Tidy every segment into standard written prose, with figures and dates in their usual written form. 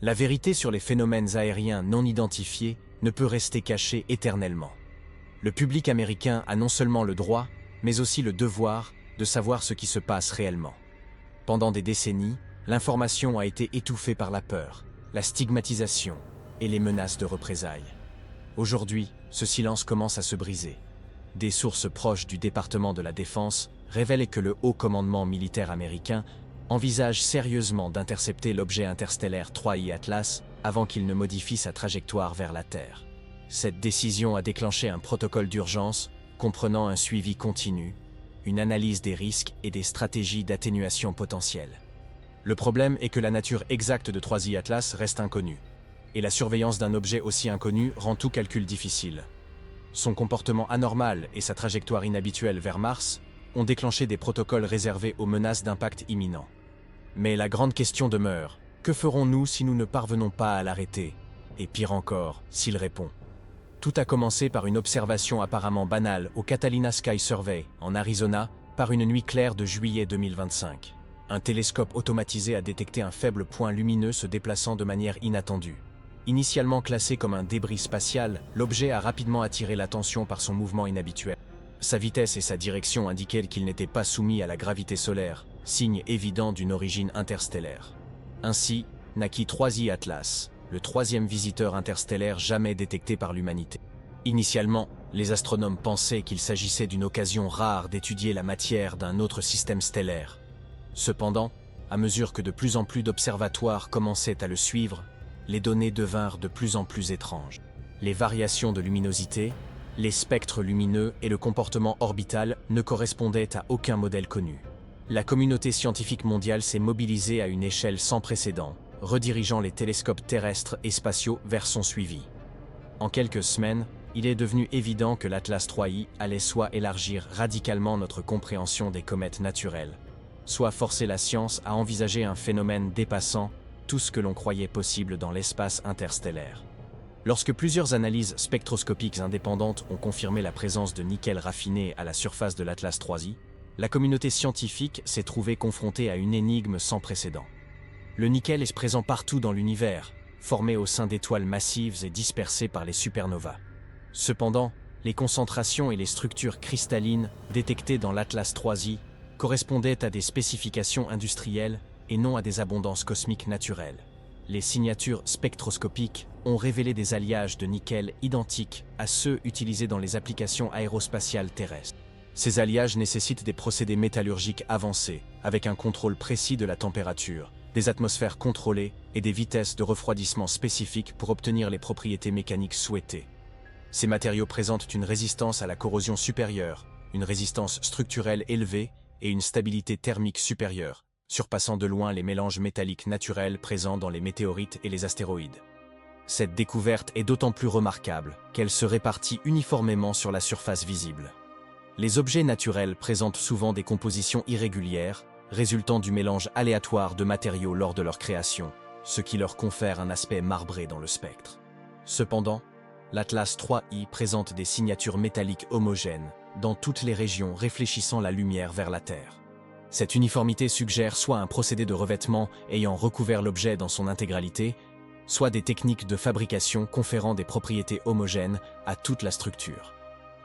La vérité sur les phénomènes aériens non identifiés ne peut rester cachée éternellement. Le public américain a non seulement le droit, mais aussi le devoir de savoir ce qui se passe réellement. Pendant des décennies, l'information a été étouffée par la peur, la stigmatisation et les menaces de représailles. Aujourd'hui, ce silence commence à se briser. Des sources proches du département de la Défense révèlent que le haut commandement militaire américain envisage sérieusement d'intercepter l'objet interstellaire 3I Atlas avant qu'il ne modifie sa trajectoire vers la Terre. Cette décision a déclenché un protocole d'urgence comprenant un suivi continu, une analyse des risques et des stratégies d'atténuation potentielles. Le problème est que la nature exacte de 3I Atlas reste inconnue, et la surveillance d'un objet aussi inconnu rend tout calcul difficile. Son comportement anormal et sa trajectoire inhabituelle vers Mars ont déclenché des protocoles réservés aux menaces d'impact imminent. Mais la grande question demeure, que ferons-nous si nous ne parvenons pas à l'arrêter? Et pire encore, s'il répond. Tout a commencé par une observation apparemment banale au Catalina Sky Survey, en Arizona, par une nuit claire de juillet 2025. Un télescope automatisé a détecté un faible point lumineux se déplaçant de manière inattendue. Initialement classé comme un débris spatial, l'objet a rapidement attiré l'attention par son mouvement inhabituel. Sa vitesse et sa direction indiquaient qu'il n'était pas soumis à la gravité solaire, signe évident d'une origine interstellaire. Ainsi, naquit 3I Atlas, le troisième visiteur interstellaire jamais détecté par l'humanité. Initialement, les astronomes pensaient qu'il s'agissait d'une occasion rare d'étudier la matière d'un autre système stellaire. Cependant, à mesure que de plus en plus d'observatoires commençaient à le suivre, les données devinrent de plus en plus étranges. Les variations de luminosité, les spectres lumineux et le comportement orbital ne correspondaient à aucun modèle connu. La communauté scientifique mondiale s'est mobilisée à une échelle sans précédent, redirigeant les télescopes terrestres et spatiaux vers son suivi. En quelques semaines, il est devenu évident que l'Atlas 3I allait soit élargir radicalement notre compréhension des comètes naturelles, soit forcer la science à envisager un phénomène dépassant tout ce que l'on croyait possible dans l'espace interstellaire. Lorsque plusieurs analyses spectroscopiques indépendantes ont confirmé la présence de nickel raffiné à la surface de l'Atlas 3I, la communauté scientifique s'est trouvée confrontée à une énigme sans précédent. Le nickel est présent partout dans l'univers, formé au sein d'étoiles massives et dispersées par les supernovas. Cependant, les concentrations et les structures cristallines détectées dans l'Atlas 3I correspondaient à des spécifications industrielles et non à des abondances cosmiques naturelles. Les signatures spectroscopiques ont révélé des alliages de nickel identiques à ceux utilisés dans les applications aérospatiales terrestres. Ces alliages nécessitent des procédés métallurgiques avancés, avec un contrôle précis de la température, des atmosphères contrôlées et des vitesses de refroidissement spécifiques pour obtenir les propriétés mécaniques souhaitées. Ces matériaux présentent une résistance à la corrosion supérieure, une résistance structurelle élevée et une stabilité thermique supérieure, surpassant de loin les mélanges métalliques naturels présents dans les météorites et les astéroïdes. Cette découverte est d'autant plus remarquable qu'elle se répartit uniformément sur la surface visible. Les objets naturels présentent souvent des compositions irrégulières, résultant du mélange aléatoire de matériaux lors de leur création, ce qui leur confère un aspect marbré dans le spectre. Cependant, l'Atlas 3I présente des signatures métalliques homogènes dans toutes les régions réfléchissant la lumière vers la Terre. Cette uniformité suggère soit un procédé de revêtement ayant recouvert l'objet dans son intégralité, soit des techniques de fabrication conférant des propriétés homogènes à toute la structure.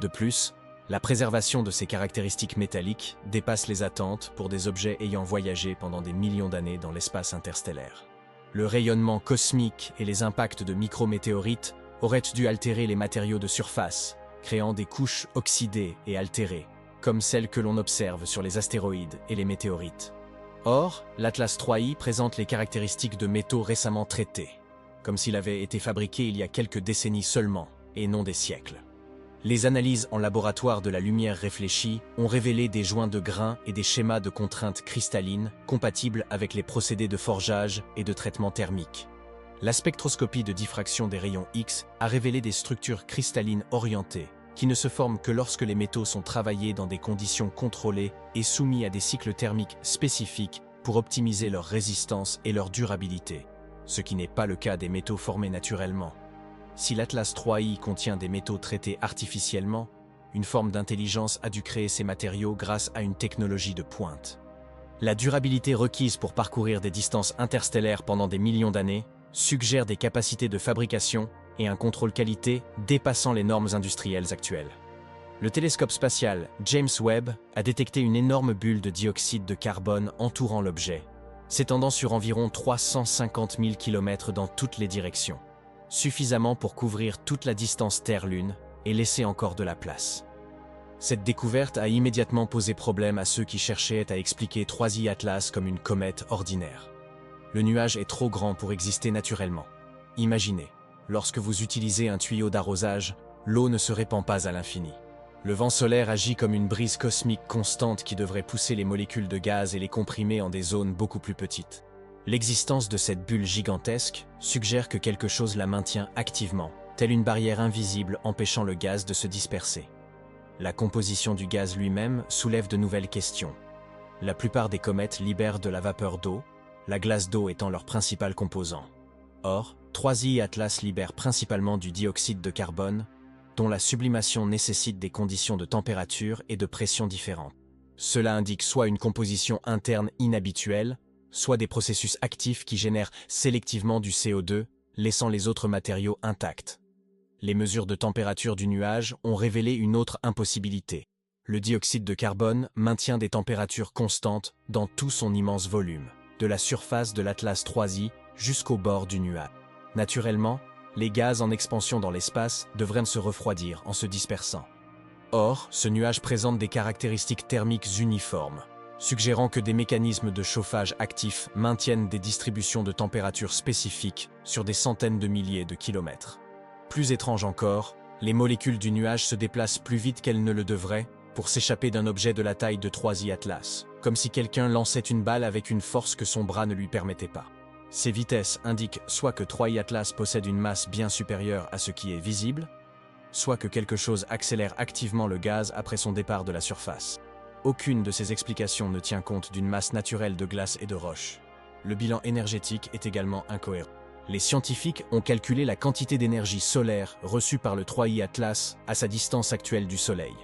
De plus, la préservation de ces caractéristiques métalliques dépasse les attentes pour des objets ayant voyagé pendant des millions d'années dans l'espace interstellaire. Le rayonnement cosmique et les impacts de micrométéorites auraient dû altérer les matériaux de surface, créant des couches oxydées et altérées, comme celles que l'on observe sur les astéroïdes et les météorites. Or, l'Atlas 3I présente les caractéristiques de métaux récemment traités, comme s'il avait été fabriqué il y a quelques décennies seulement, et non des siècles. Les analyses en laboratoire de la lumière réfléchie ont révélé des joints de grains et des schémas de contraintes cristallines compatibles avec les procédés de forgeage et de traitement thermique. La spectroscopie de diffraction des rayons X a révélé des structures cristallines orientées, qui ne se forment que lorsque les métaux sont travaillés dans des conditions contrôlées et soumis à des cycles thermiques spécifiques pour optimiser leur résistance et leur durabilité, ce qui n'est pas le cas des métaux formés naturellement. Si l'Atlas 3I contient des métaux traités artificiellement, une forme d'intelligence a dû créer ces matériaux grâce à une technologie de pointe. La durabilité requise pour parcourir des distances interstellaires pendant des millions d'années suggèrent des capacités de fabrication et un contrôle qualité dépassant les normes industrielles actuelles. Le télescope spatial James Webb a détecté une énorme bulle de dioxyde de carbone entourant l'objet, s'étendant sur environ 350 000 km dans toutes les directions, suffisamment pour couvrir toute la distance Terre-Lune et laisser encore de la place. Cette découverte a immédiatement posé problème à ceux qui cherchaient à expliquer 3i Atlas comme une comète ordinaire. Le nuage est trop grand pour exister naturellement. Imaginez, lorsque vous utilisez un tuyau d'arrosage, l'eau ne se répand pas à l'infini. Le vent solaire agit comme une brise cosmique constante qui devrait pousser les molécules de gaz et les comprimer en des zones beaucoup plus petites. L'existence de cette bulle gigantesque suggère que quelque chose la maintient activement, telle une barrière invisible empêchant le gaz de se disperser. La composition du gaz lui-même soulève de nouvelles questions. La plupart des comètes libèrent de la vapeur d'eau, la glace d'eau étant leur principal composant. Or, 3i Atlas libère principalement du dioxyde de carbone, dont la sublimation nécessite des conditions de température et de pression différentes. Cela indique soit une composition interne inhabituelle, soit des processus actifs qui génèrent sélectivement du CO2, laissant les autres matériaux intacts. Les mesures de température du nuage ont révélé une autre impossibilité. Le dioxyde de carbone maintient des températures constantes dans tout son immense volume, de la surface de l'Atlas 3i jusqu'au bord du nuage. Naturellement, les gaz en expansion dans l'espace devraient se refroidir en se dispersant. Or, ce nuage présente des caractéristiques thermiques uniformes, suggérant que des mécanismes de chauffage actifs maintiennent des distributions de température spécifiques sur des centaines de milliers de kilomètres. Plus étrange encore, les molécules du nuage se déplacent plus vite qu'elles ne le devraient pour s'échapper d'un objet de la taille de 3i Atlas, comme si quelqu'un lançait une balle avec une force que son bras ne lui permettait pas. Ces vitesses indiquent soit que 3i Atlas possède une masse bien supérieure à ce qui est visible, soit que quelque chose accélère activement le gaz après son départ de la surface. Aucune de ces explications ne tient compte d'une masse naturelle de glace et de roche. Le bilan énergétique est également incohérent. Les scientifiques ont calculé la quantité d'énergie solaire reçue par le 3i Atlas à sa distance actuelle du Soleil,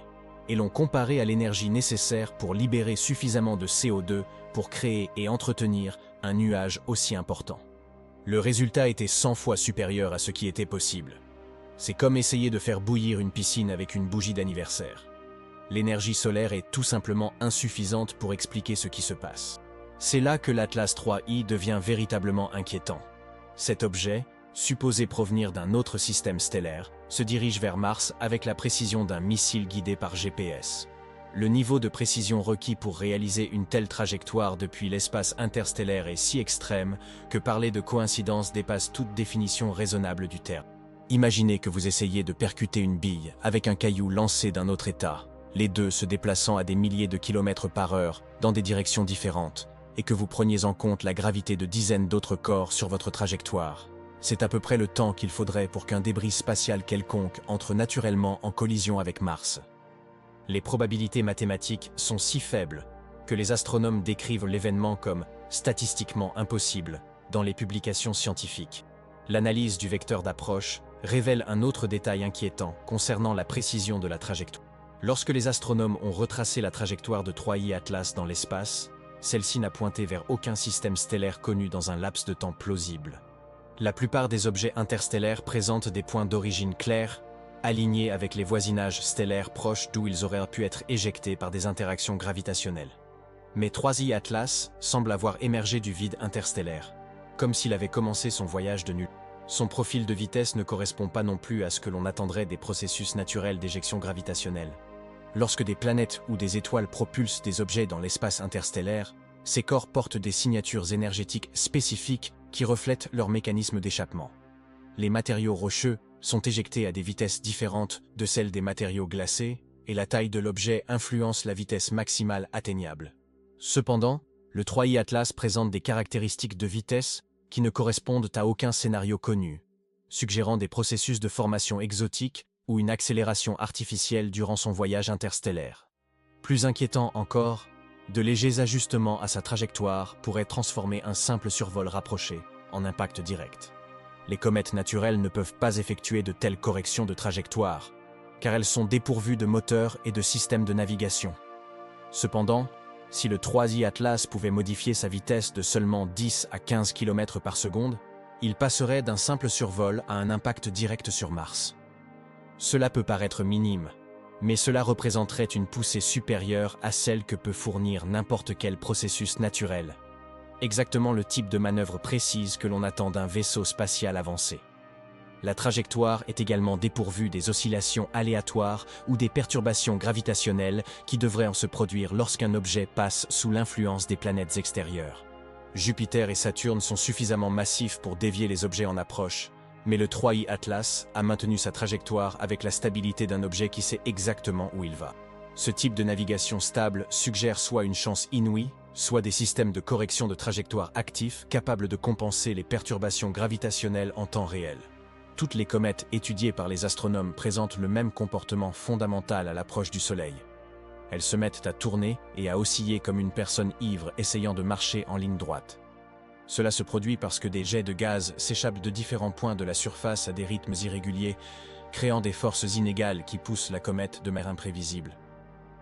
et l'ont comparée à l'énergie nécessaire pour libérer suffisamment de CO2 pour créer et entretenir un nuage aussi important. Le résultat était 100 fois supérieur à ce qui était possible. C'est comme essayer de faire bouillir une piscine avec une bougie d'anniversaire. L'énergie solaire est tout simplement insuffisante pour expliquer ce qui se passe. C'est là que l'Atlas 3i devient véritablement inquiétant. Cet objet, supposé provenir d'un autre système stellaire, se dirige vers Mars avec la précision d'un missile guidé par GPS. Le niveau de précision requis pour réaliser une telle trajectoire depuis l'espace interstellaire est si extrême que parler de coïncidence dépasse toute définition raisonnable du terme. Imaginez que vous essayez de percuter une bille avec un caillou lancé d'un autre état, les deux se déplaçant à des milliers de kilomètres par heure dans des directions différentes, et que vous preniez en compte la gravité de dizaines d'autres corps sur votre trajectoire. C'est à peu près le temps qu'il faudrait pour qu'un débris spatial quelconque entre naturellement en collision avec Mars. Les probabilités mathématiques sont si faibles que les astronomes décrivent l'événement comme statistiquement impossible dans les publications scientifiques. L'analyse du vecteur d'approche révèle un autre détail inquiétant concernant la précision de la trajectoire. Lorsque les astronomes ont retracé la trajectoire de 3i Atlas dans l'espace, celle-ci n'a pointé vers aucun système stellaire connu dans un laps de temps plausible. La plupart des objets interstellaires présentent des points d'origine clairs, alignés avec les voisinages stellaires proches d'où ils auraient pu être éjectés par des interactions gravitationnelles. Mais 3i Atlas semble avoir émergé du vide interstellaire, comme s'il avait commencé son voyage de nul. Son profil de vitesse ne correspond pas non plus à ce que l'on attendrait des processus naturels d'éjection gravitationnelle. Lorsque des planètes ou des étoiles propulsent des objets dans l'espace interstellaire, ces corps portent des signatures énergétiques spécifiques qui reflètent leur mécanisme d'échappement. Les matériaux rocheux sont éjectés à des vitesses différentes de celles des matériaux glacés, et la taille de l'objet influence la vitesse maximale atteignable. Cependant, le 3i Atlas présente des caractéristiques de vitesse qui ne correspondent à aucun scénario connu, suggérant des processus de formation exotiques ou une accélération artificielle durant son voyage interstellaire. Plus inquiétant encore, de légers ajustements à sa trajectoire pourraient transformer un simple survol rapproché en impact direct. Les comètes naturelles ne peuvent pas effectuer de telles corrections de trajectoire, car elles sont dépourvues de moteurs et de systèmes de navigation. Cependant, si le 3i Atlas pouvait modifier sa vitesse de seulement 10 à 15 km par seconde, Il passerait d'un simple survol à un impact direct sur Mars. Cela peut paraître minime, mais cela représenterait une poussée supérieure à celle que peut fournir n'importe quel processus naturel. Exactement le type de manœuvre précise que l'on attend d'un vaisseau spatial avancé. La trajectoire est également dépourvue des oscillations aléatoires ou des perturbations gravitationnelles qui devraient en se produire lorsqu'un objet passe sous l'influence des planètes extérieures. Jupiter et Saturne sont suffisamment massifs pour dévier les objets en approche, mais le 3I Atlas a maintenu sa trajectoire avec la stabilité d'un objet qui sait exactement où il va. Ce type de navigation stable suggère soit une chance inouïe, soit des systèmes de correction de trajectoire actifs capables de compenser les perturbations gravitationnelles en temps réel. Toutes les comètes étudiées par les astronomes présentent le même comportement fondamental à l'approche du Soleil. Elles se mettent à tourner et à osciller comme une personne ivre essayant de marcher en ligne droite. Cela se produit parce que des jets de gaz s'échappent de différents points de la surface à des rythmes irréguliers, créant des forces inégales qui poussent la comète de manière imprévisible.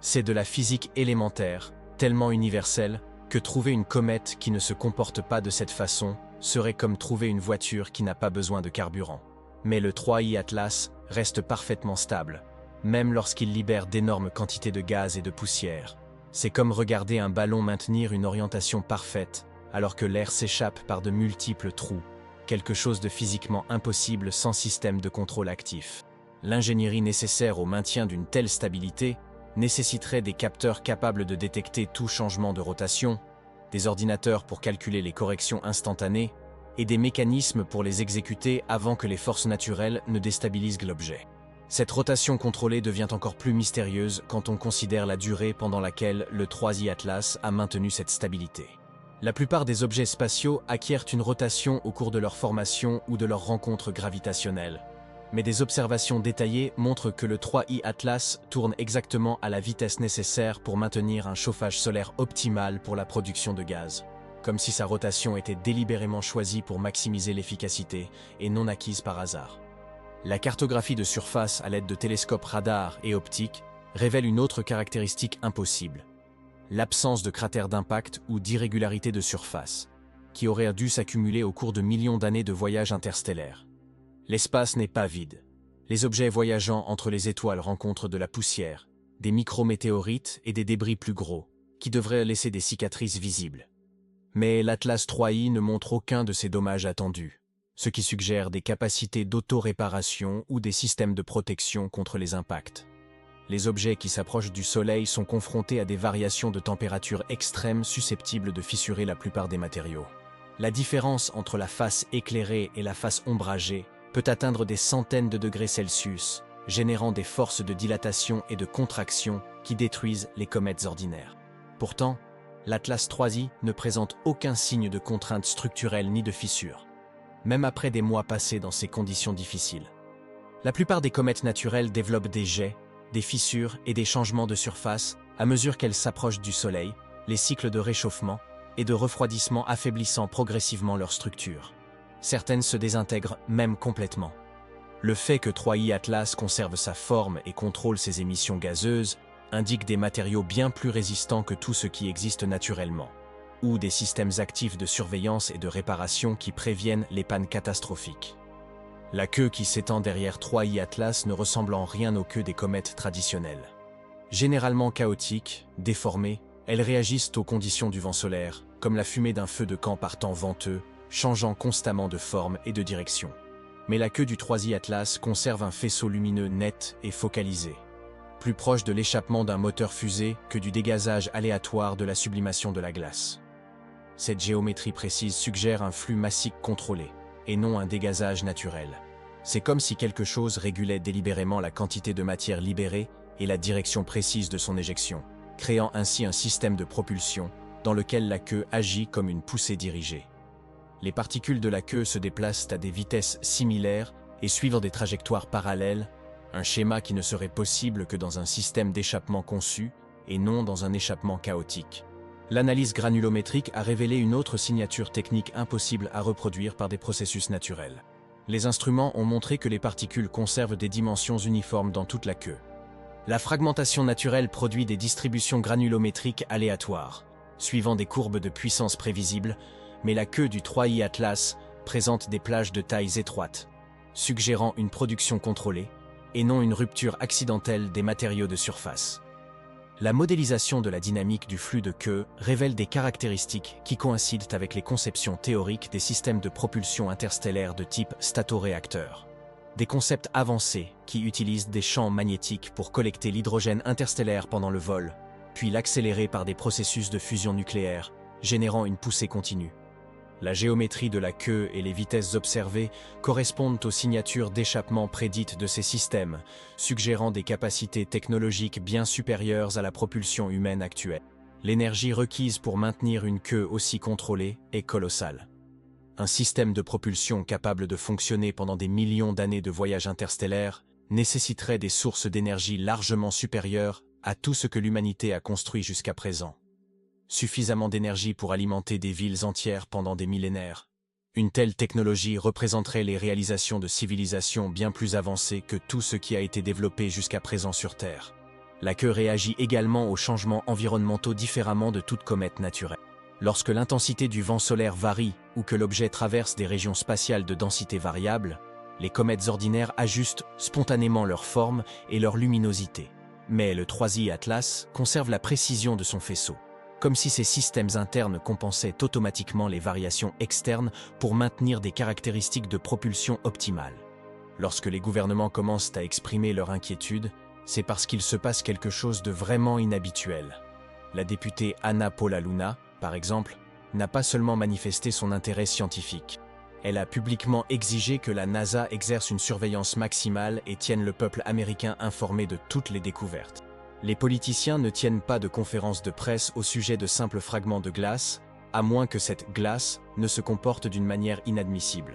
C'est de la physique élémentaire, tellement universelle, que trouver une comète qui ne se comporte pas de cette façon serait comme trouver une voiture qui n'a pas besoin de carburant. Mais le 3I Atlas reste parfaitement stable, même lorsqu'il libère d'énormes quantités de gaz et de poussière. C'est comme regarder un ballon maintenir une orientation parfaite, alors que l'air s'échappe par de multiples trous, quelque chose de physiquement impossible sans système de contrôle actif. L'ingénierie nécessaire au maintien d'une telle stabilité nécessiterait des capteurs capables de détecter tout changement de rotation, des ordinateurs pour calculer les corrections instantanées, et des mécanismes pour les exécuter avant que les forces naturelles ne déstabilisent l'objet. Cette rotation contrôlée devient encore plus mystérieuse quand on considère la durée pendant laquelle le 3I Atlas a maintenu cette stabilité. La plupart des objets spatiaux acquièrent une rotation au cours de leur formation ou de leur rencontre gravitationnelle. Mais des observations détaillées montrent que le 3I Atlas tourne exactement à la vitesse nécessaire pour maintenir un chauffage solaire optimal pour la production de gaz, comme si sa rotation était délibérément choisie pour maximiser l'efficacité et non acquise par hasard. La cartographie de surface à l'aide de télescopes radars et optiques révèle une autre caractéristique impossible: l'absence de cratères d'impact ou d'irrégularités de surface, qui auraient dû s'accumuler au cours de millions d'années de voyages interstellaires. L'espace n'est pas vide. Les objets voyageant entre les étoiles rencontrent de la poussière, des micrométéorites et des débris plus gros, qui devraient laisser des cicatrices visibles. Mais l'Atlas 3I ne montre aucun de ces dommages attendus, ce qui suggère des capacités d'auto-réparation ou des systèmes de protection contre les impacts. Les objets qui s'approchent du Soleil sont confrontés à des variations de température extrêmes susceptibles de fissurer la plupart des matériaux. La différence entre la face éclairée et la face ombragée peut atteindre des centaines de degrés Celsius, générant des forces de dilatation et de contraction qui détruisent les comètes ordinaires. Pourtant, l'Atlas 3I ne présente aucun signe de contrainte structurelle ni de fissure, même après des mois passés dans ces conditions difficiles. La plupart des comètes naturelles développent des jets, des fissures et des changements de surface à mesure qu'elles s'approchent du Soleil, les cycles de réchauffement et de refroidissement affaiblissant progressivement leur structure. Certaines se désintègrent même complètement. Le fait que 3I Atlas conserve sa forme et contrôle ses émissions gazeuses indique des matériaux bien plus résistants que tout ce qui existe naturellement, ou des systèmes actifs de surveillance et de réparation qui préviennent les pannes catastrophiques. La queue qui s'étend derrière 3I Atlas ne ressemble en rien aux queues des comètes traditionnelles. Généralement chaotiques, déformées, elles réagissent aux conditions du vent solaire, comme la fumée d'un feu de camp par temps venteux, changeant constamment de forme et de direction. Mais la queue du 3I Atlas conserve un faisceau lumineux net et focalisé, plus proche de l'échappement d'un moteur fusée que du dégazage aléatoire de la sublimation de la glace. Cette géométrie précise suggère un flux massique contrôlé, et non un dégazage naturel. C'est comme si quelque chose régulait délibérément la quantité de matière libérée et la direction précise de son éjection, créant ainsi un système de propulsion dans lequel la queue agit comme une poussée dirigée. Les particules de la queue se déplacent à des vitesses similaires et suivent des trajectoires parallèles, un schéma qui ne serait possible que dans un système d'échappement conçu et non dans un échappement chaotique. L'analyse granulométrique a révélé une autre signature technique impossible à reproduire par des processus naturels. Les instruments ont montré que les particules conservent des dimensions uniformes dans toute la queue. La fragmentation naturelle produit des distributions granulométriques aléatoires, suivant des courbes de puissance prévisibles, mais la queue du 3I Atlas présente des plages de tailles étroites, suggérant une production contrôlée, et non une rupture accidentelle des matériaux de surface. La modélisation de la dynamique du flux de queue révèle des caractéristiques qui coïncident avec les conceptions théoriques des systèmes de propulsion interstellaire de type statoréacteur. Des concepts avancés qui utilisent des champs magnétiques pour collecter l'hydrogène interstellaire pendant le vol, puis l'accélérer par des processus de fusion nucléaire, générant une poussée continue. La géométrie de la queue et les vitesses observées correspondent aux signatures d'échappement prédites de ces systèmes, suggérant des capacités technologiques bien supérieures à la propulsion humaine actuelle. L'énergie requise pour maintenir une queue aussi contrôlée est colossale. Un système de propulsion capable de fonctionner pendant des millions d'années de voyage interstellaire nécessiterait des sources d'énergie largement supérieures à tout ce que l'humanité a construit jusqu'à présent. Suffisamment d'énergie pour alimenter des villes entières pendant des millénaires. Une telle technologie représenterait les réalisations de civilisations bien plus avancées que tout ce qui a été développé jusqu'à présent sur Terre. La queue réagit également aux changements environnementaux différemment de toute comète naturelle. Lorsque l'intensité du vent solaire varie ou que l'objet traverse des régions spatiales de densité variable, les comètes ordinaires ajustent spontanément leur forme et leur luminosité. Mais le 3i Atlas conserve la précision de son faisceau, comme si ces systèmes internes compensaient automatiquement les variations externes pour maintenir des caractéristiques de propulsion optimales. Lorsque les gouvernements commencent à exprimer leur inquiétude, c'est parce qu'il se passe quelque chose de vraiment inhabituel. La députée Anna Paula Luna, par exemple, n'a pas seulement manifesté son intérêt scientifique. Elle a publiquement exigé que la NASA exerce une surveillance maximale et tienne le peuple américain informé de toutes les découvertes. Les politiciens ne tiennent pas de conférences de presse au sujet de simples fragments de glace, à moins que cette glace ne se comporte d'une manière inadmissible.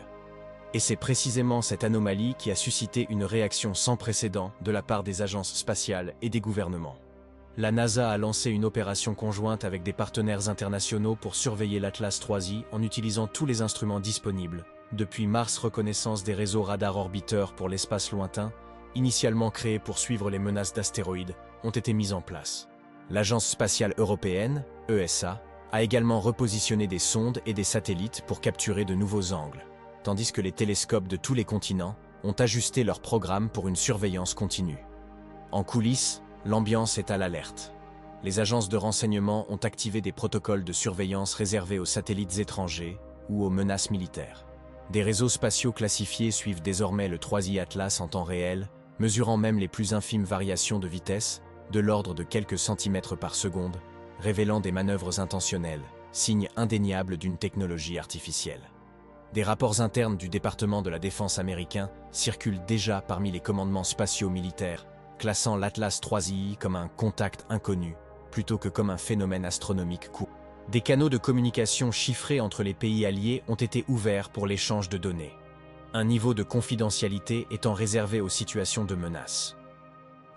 Et c'est précisément cette anomalie qui a suscité une réaction sans précédent de la part des agences spatiales et des gouvernements. La NASA a lancé une opération conjointe avec des partenaires internationaux pour surveiller l'Atlas 3i en utilisant tous les instruments disponibles. Depuis Mars, reconnaissance des réseaux radars orbiteurs pour l'espace lointain, initialement créés pour suivre les menaces d'astéroïdes, ont été mises en place. L'Agence spatiale européenne, ESA, a également repositionné des sondes et des satellites pour capturer de nouveaux angles, tandis que les télescopes de tous les continents ont ajusté leur programme pour une surveillance continue. En coulisses, l'ambiance est à l'alerte. Les agences de renseignement ont activé des protocoles de surveillance réservés aux satellites étrangers ou aux menaces militaires. Des réseaux spatiaux classifiés suivent désormais le 3i Atlas en temps réel, mesurant même les plus infimes variations de vitesse, de l'ordre de quelques centimètres par seconde, révélant des manœuvres intentionnelles, signe indéniable d'une technologie artificielle. Des rapports internes du département de la Défense américain circulent déjà parmi les commandements spatiaux militaires, classant l'Atlas 3i comme un contact inconnu, plutôt que comme un phénomène astronomique court. Des canaux de communication chiffrés entre les pays alliés ont été ouverts pour l'échange de données, un niveau de confidentialité étant réservé aux situations de menace.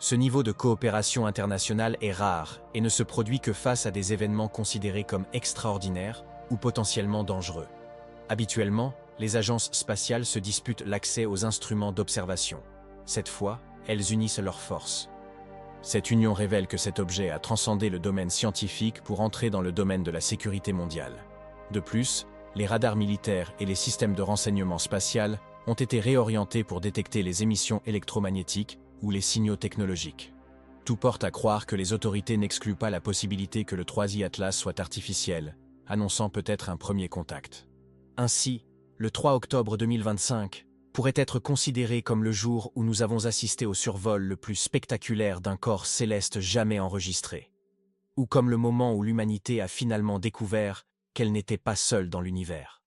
Ce niveau de coopération internationale est rare et ne se produit que face à des événements considérés comme extraordinaires ou potentiellement dangereux. Habituellement, les agences spatiales se disputent l'accès aux instruments d'observation. Cette fois, elles unissent leurs forces. Cette union révèle que cet objet a transcendé le domaine scientifique pour entrer dans le domaine de la sécurité mondiale. De plus, les radars militaires et les systèmes de renseignement spatial ont été réorientés pour détecter les émissions électromagnétiques ou les signaux technologiques. Tout porte à croire que les autorités n'excluent pas la possibilité que le 3i Atlas soit artificiel, annonçant peut-être un premier contact. Ainsi, le 3 octobre 2025 pourrait être considéré comme le jour où nous avons assisté au survol le plus spectaculaire d'un corps céleste jamais enregistré, ou comme le moment où l'humanité a finalement découvert qu'elle n'était pas seule dans l'univers.